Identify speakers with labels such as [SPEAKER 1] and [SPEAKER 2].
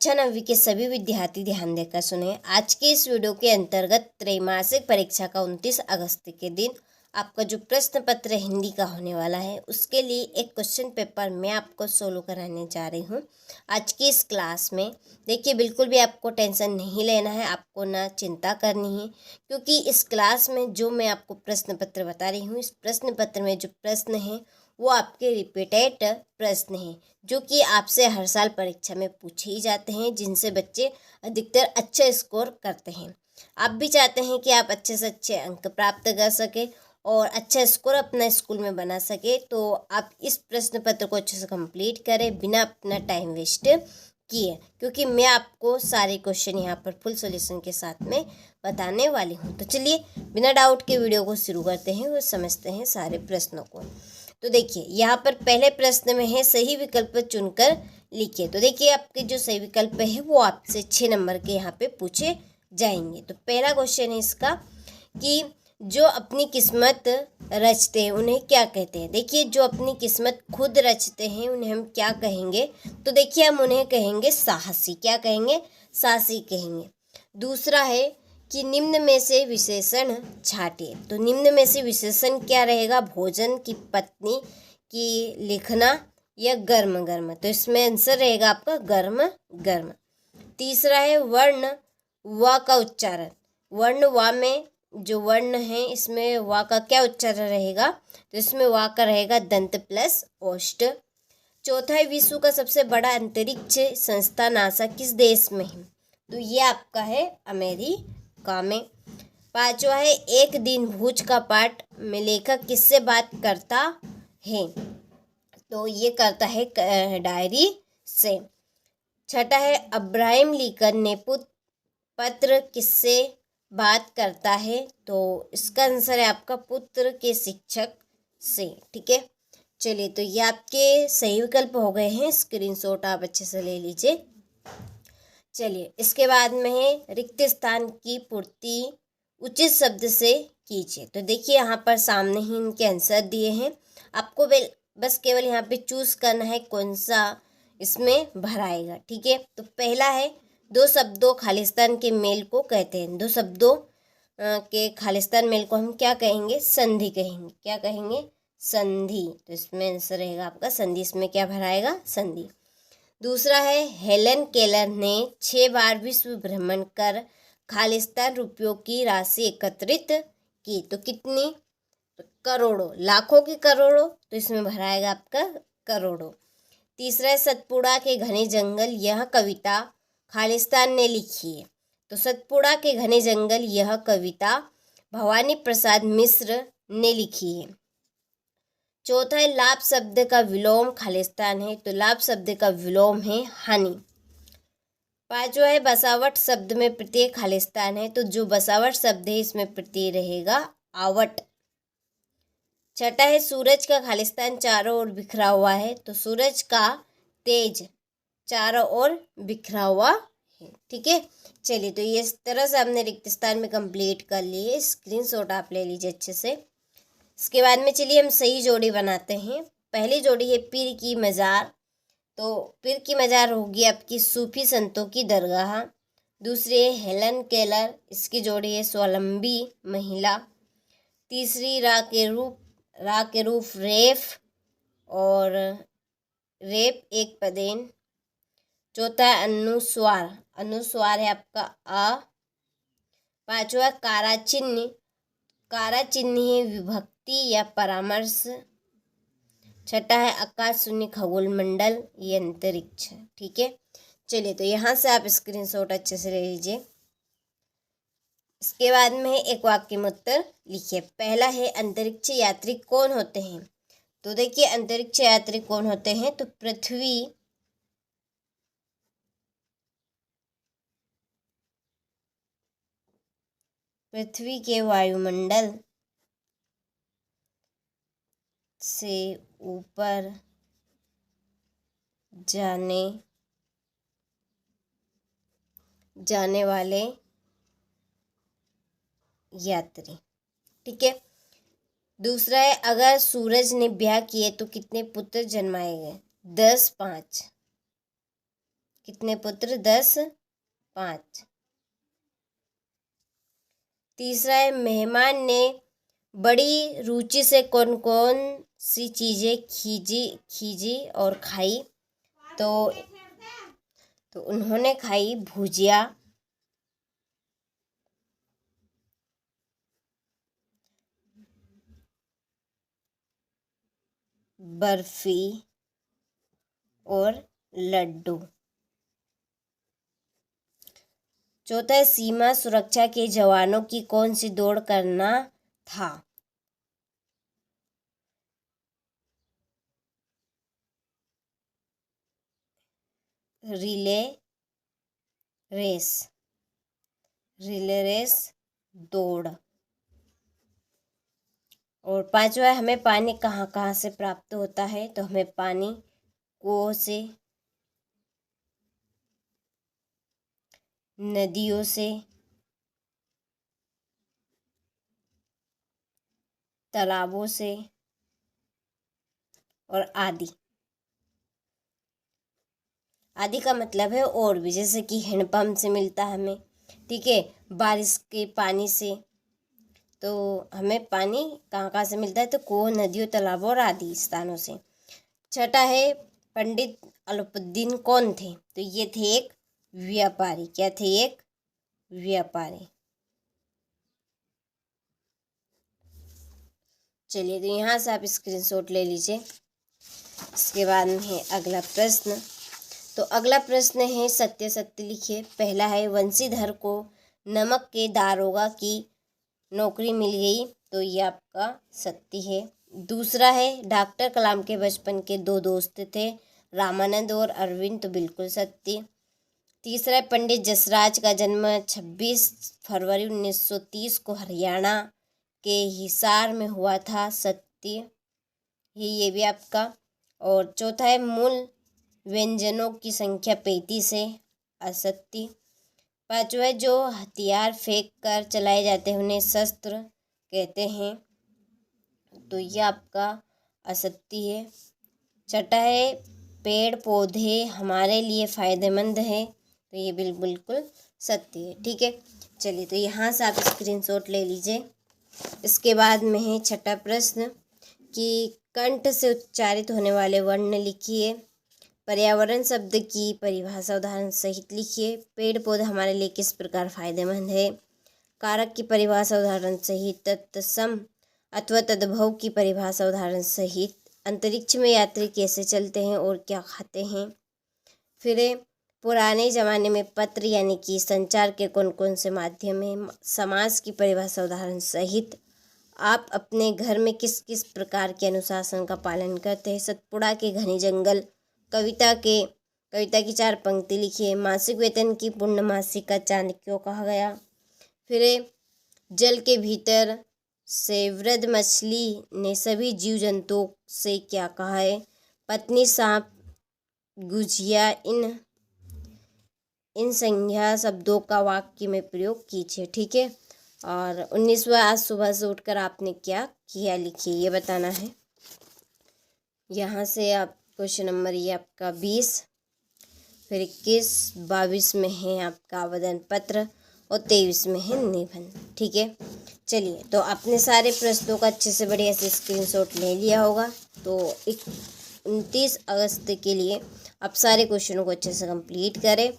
[SPEAKER 1] कक्षा 9वीं के सभी विद्यार्थी ध्यान देकर सुने। आज के इस वीडियो के अंतर्गत त्रैमासिक परीक्षा का 29 अगस्त के दिन आपका जो प्रश्न पत्र हिंदी का होने वाला है, उसके लिए एक क्वेश्चन पेपर मैं आपको सोल्व कराने जा रही हूँ आज की इस क्लास में। देखिए, बिल्कुल भी आपको टेंशन नहीं लेना है, आपको ना चिंता करनी है, क्योंकि इस क्लास में जो मैं आपको प्रश्न पत्र बता रही हूँ, इस प्रश्न पत्र में जो प्रश्न हैं वो आपके रिपीटेड प्रश्न हैं, जो कि आपसे हर साल परीक्षा में पूछे ही जाते हैं, जिनसे बच्चे अधिकतर अच्छे स्कोर करते हैं। आप भी चाहते हैं कि आप अच्छे से अच्छे अंक प्राप्त कर सके और अच्छा स्कोर अपना स्कूल में बना सके, तो आप इस प्रश्न पत्र को अच्छे से कंप्लीट करें बिना अपना टाइम वेस्ट किए, क्योंकि मैं आपको सारे क्वेश्चन यहाँ पर फुल सॉल्यूशन के साथ में बताने वाली हूँ। तो चलिए बिना डाउट के वीडियो को शुरू करते हैं और समझते हैं सारे प्रश्नों को। तो देखिए, यहाँ पर पहले प्रश्न में है सही विकल्प चुनकर लिखिए। तो देखिए, आपके जो सही विकल्प है वो आपसे 6 नंबर के यहाँ पे पूछे जाएंगे। तो पहला क्वेश्चन है इसका कि जो अपनी किस्मत रचते हैं उन्हें क्या कहते हैं। देखिए, जो अपनी किस्मत खुद रचते हैं उन्हें हम क्या कहेंगे, तो देखिए हम उन्हें कहेंगे साहसी। क्या कहेंगे? साहसी कहेंगे। दूसरा है कि निम्न में से विशेषण छांटिए। तो निम्न में से विशेषण क्या रहेगा? भोजन की पत्नी की लिखना या गर्म गर्म। तो इसमें आंसर रहेगा आपका गर्म गर्म। तीसरा है वर्ण व का उच्चारण। वर्ण व में जो वर्ण है इसमें व का क्या उच्चारण रहेगा? तो इसमें व का रहेगा दंत प्लस ओष्ठ। चौथा है विश्व का सबसे बड़ा अंतरिक्ष संस्था नासा किस देश में है? तो ये आपका है अमेरिका में। पांचवा है एक दिन भूज का पाठ में लेखक किससे बात करता है? तो ये करता है डायरी से। छठा है अब्राहम लिंकन ने पत्र किससे बात करता है? तो इसका आंसर है आपका पुत्र के शिक्षक से। ठीक है, चलिए तो ये आपके सही विकल्प हो गए हैं। स्क्रीनशॉट आप अच्छे से ले लीजिए। चलिए, इसके बाद में है रिक्त स्थान की पूर्ति उचित शब्द से कीजिए। तो देखिए, यहाँ पर सामने ही इनके आंसर दिए हैं, आपको बस केवल यहाँ पे चूज करना है कौन सा इसमें भराएगा। ठीक है, तो पहला है दो शब्दों खालिस्तान के मेल को कहते हैं। दो शब्दों के खालिस्तान मेल को हम क्या कहेंगे? संधि कहेंगे। क्या कहेंगे? संधि। तो इसमें आंसर रहेगा आपका संधि। इसमें क्या भराएगा? संधि। दूसरा है हेलन केलर ने 6 बार विश्व भ्रमण कर खालिस्तान रुपयों की राशि एकत्रित की। तो कितनी? करोड़ों, लाखों की करोड़ों। तो इसमें भराएगा आपका करोड़ों। तीसरा है सतपुड़ा के घने जंगल यह कविता खालिस्तान ने लिखी है। तो सतपुड़ा के घने जंगल यह कविता भवानी प्रसाद मिश्र ने लिखी है। चौथा है लाभ शब्द का विलोम खालिस्तान है। तो लाभ शब्द का विलोम है हानि। पांचवा है बसावट शब्द में प्रत्यय खालिस्तान है। तो जो बसावट शब्द है इसमें प्रत्यय रहेगा आवट। छठा है सूरज का खालिस्तान चारों ओर बिखरा हुआ है। तो सूरज का तेज चारों ओर बिखरा हुआ है। ठीक है, चलिए तो ये इस तरह से हमने रिक्त स्थान में कंप्लीट कर लिए। स्क्रीनशॉट आप ले लीजिए अच्छे से। इसके बाद में चलिए हम सही जोड़ी बनाते हैं। पहली जोड़ी है पीर की मज़ार। तो पीर की मज़ार होगी आपकी सूफी संतों की दरगाह। दूसरी है हेलन केलर, इसकी जोड़ी है स्वावलंबी महिला। तीसरी रा के रूप रेफ और रेप एक पदेन। चौथा है अनुस्वार है आपका आ। पांचवा कारा चिन्ह है विभक्ति या परामर्श। छठा है आकाश शून्य खगोल मंडल, ये अंतरिक्ष। ठीक है, चलिए तो यहाँ से आप स्क्रीनशॉट अच्छे से ले लीजिए। इसके बाद में एक वाक्य में उत्तर लिखिए। पहला है अंतरिक्ष यात्री कौन होते हैं? तो देखिए, अंतरिक्ष यात्री कौन होते हैं? तो पृथ्वी के वायुमंडल से ऊपर जाने वाले यात्री। ठीक है, दूसरा है अगर सूरज ने ब्याह किए तो कितने पुत्र जन्माएंगे? 10, 5। कितने पुत्र? 10, 5। तीसरा है मेहमान ने बड़ी रुचि से कौन कौन सी चीज़ें खींची और खाई? तो उन्होंने खाई भुजिया, बर्फी और लड्डू। चौथा है सीमा सुरक्षा के जवानों की कौन सी दौड़ करना था? रिले रेस दौड़। और पांचवा है हमें पानी कहाँ कहाँ से प्राप्त होता है? तो हमें पानी कुओं से, नदियों से, तालाबों से और आदि का मतलब है और भी, जैसे कि हैंडपंप से मिलता है हमें, ठीक है, बारिश के पानी से। तो हमें पानी कहाँ कहाँ से मिलता है? तो कुओं, नदियों, तालाबों और आदि स्थानों से। छठा है पंडित अलाउद्दीन कौन थे? तो ये थे एक व्यापारी। क्या थे? एक व्यापारी। चलिए, तो यहाँ से आप स्क्रीनशॉट ले लीजिए। इसके बाद में है अगला प्रश्न। तो अगला प्रश्न है सत्य सत्य लिखिए। पहला है वंशीधर को नमक के दारोगा की नौकरी मिल गई, तो ये आपका सत्य है। दूसरा है डॉक्टर कलाम के बचपन के 2 दोस्त थे, रामानंद और अरविंद, तो बिल्कुल सत्य। तीसरा है पंडित जसराज का जन्म 26 फरवरी 1930 को हरियाणा के हिसार में हुआ था, सत्य। ये भी आपका। और चौथा है मूल व्यंजनों की संख्या 35 है, असत्य। पांचवा जो हथियार फेंक कर चलाए जाते हैं उन्हें शस्त्र कहते हैं, तो ये आपका असत्य है। छठा है पेड़ पौधे हमारे लिए फायदेमंद है, तो ये बिल्कुल सत्य है। ठीक है, चलिए, तो यहाँ से आप स्क्रीनशॉट ले लीजिए। इसके बाद में है छठा प्रश्न कि कंठ से उच्चारित होने वाले वर्ण लिखिए। पर्यावरण शब्द की परिभाषा उदाहरण सहित लिखिए। पेड़ पौधे हमारे लिए किस प्रकार फायदेमंद है? कारक की परिभाषा उदाहरण सहित। तत्सम अथवा तद्भव की परिभाषा उदाहरण सहित। अंतरिक्ष में यात्री कैसे चलते हैं और क्या खाते हैं? फिर पुराने ज़माने में पत्र यानी कि संचार के कौन कौन से माध्यम हैं? समाज की परिभाषा उदाहरण सहित। आप अपने घर में किस किस प्रकार के अनुशासन का पालन करते हैं? सतपुड़ा के घने जंगल। कविता की 4 पंक्ति लिखिए। मासिक वेतन की पूर्णमासी का चांद क्यों कहा गया? फिर जल के भीतर से वृद्ध मछली ने सभी जीव जंतुओं से क्या कहा है? पत्नी, सांप, गुझिया, इन संज्ञा शब्दों का वाक्य में प्रयोग कीजिए। ठीक है, और 19वां आज सुबह से उठकर आपने क्या किया लिखिए, ये बताना है। यहाँ से आप क्वेश्चन नंबर ये आपका 20, फिर 21, 22 में है आपका आवेदन पत्र और 23 में है निबंध। ठीक है, चलिए, तो आपने सारे प्रश्नों का अच्छे से बढ़िया से स्क्रीनशॉट ले लिया होगा। तो 29 अगस्त के लिए आप सारे क्वेश्चनों को अच्छे से कंप्लीट करें